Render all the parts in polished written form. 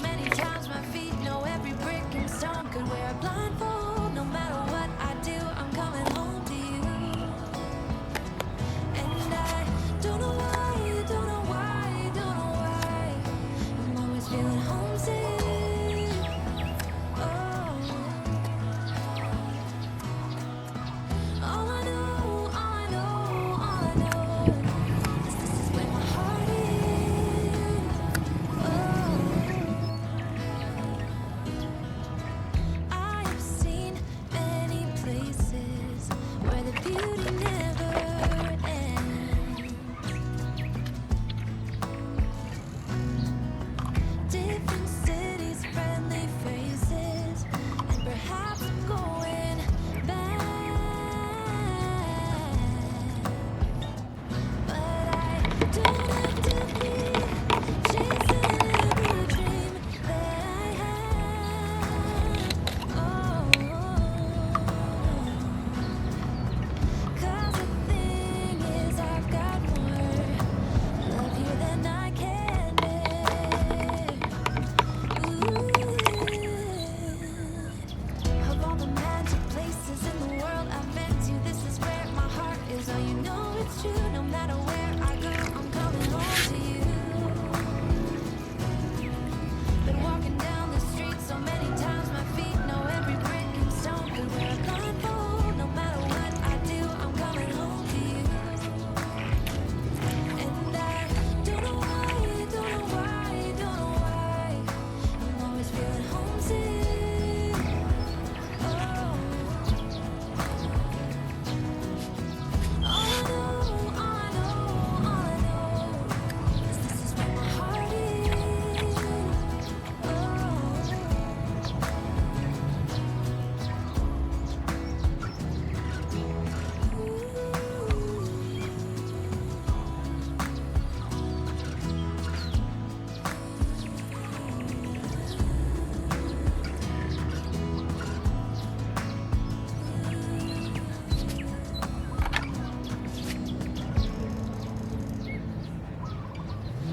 many times my feet know every brick and stone. Could wear a blindfold, no matter what I do, I'm coming home to you. And I don't know why, don't know why, don't know why, I'm always feeling homesick. Oh, all I know, all I know, all I know is this is where my heart is. I have seen many places where the beauty never ends. Different cities, friendly faces, and perhaps I'm going back. But I don't have to be chasing every dream that I had. Oh, 'cause the thing is, I've got more love here than I can bear. Of all the magic places in the world I've been to, this is where my heart is. Oh, you know it's true. No matter where I go, I'm coming home to you. Been walking down the street so many times, my feet know every brick and stone. Could wear a blindfold, no matter what I do, I'm coming home to you. And I don't know why, don't know why, don't know why, I'm always feeling homesick. Oh, all I know, all I know, all I know is this is where my heart is.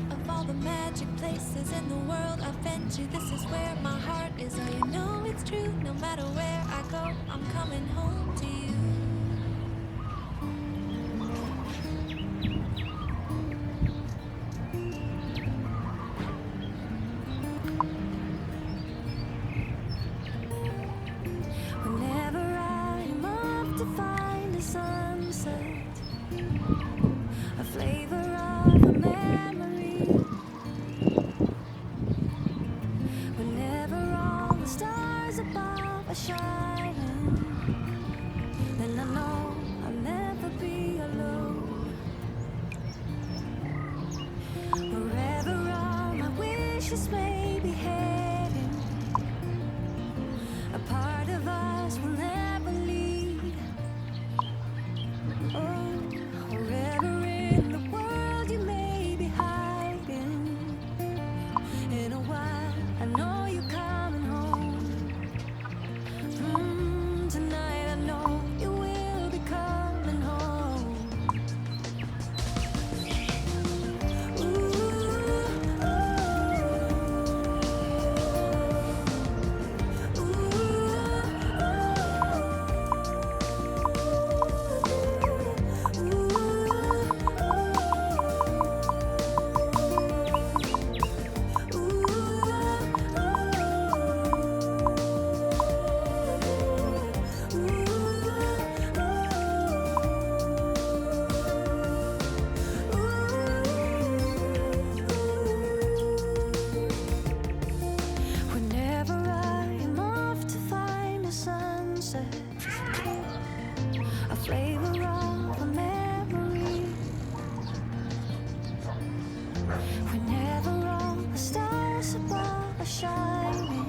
Of all the magic places in the world I've been to, this is where my heart is. Oh, you know it's true. No matter where I go, I'm coming home to you. Whenever I'm off to find a sunset, a flavor of a memory. Whenever all the stars above are shining, then I know I'll never be alone. Wherever all my wishes may be heading, a part of us will never leave. Oh, wherever in the world you may be hiding, in a while I know you're coming home. Tonight I know you will be coming home. Whenever I am off to find a sunset, a flavor of a memory. Whenever all the stars above are shining,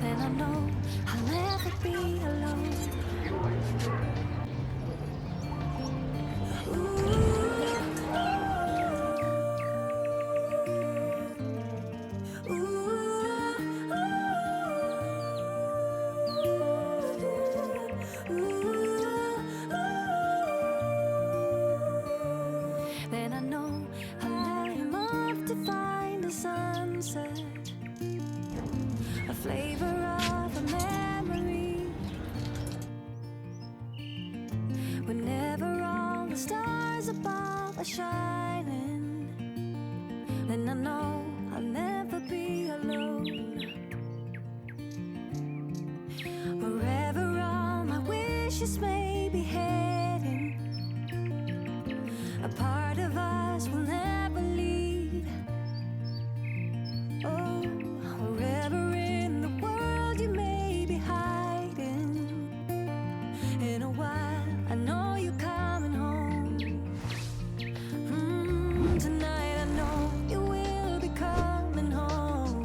then I know I'll never be alone. Then I know I'm off to find the sunset. know I'll never be alone. Wherever all my wishes may be heading, a part of us will never leave. Oh, wherever in the world you may be hiding, in a while I know you're coming home. Tonight I know you will be coming home.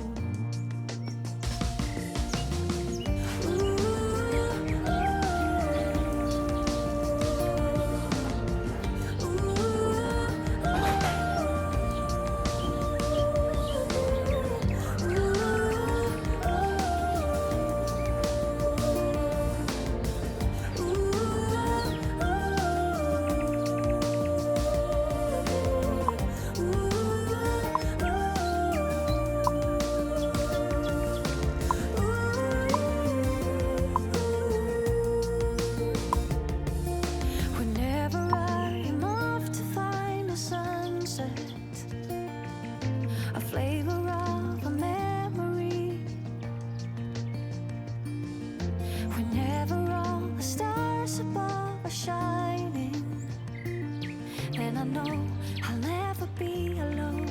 Whenever I am off to find a sunset, a flavor of a memory, whenever all the stars above are shining, then I know I'll never be alone.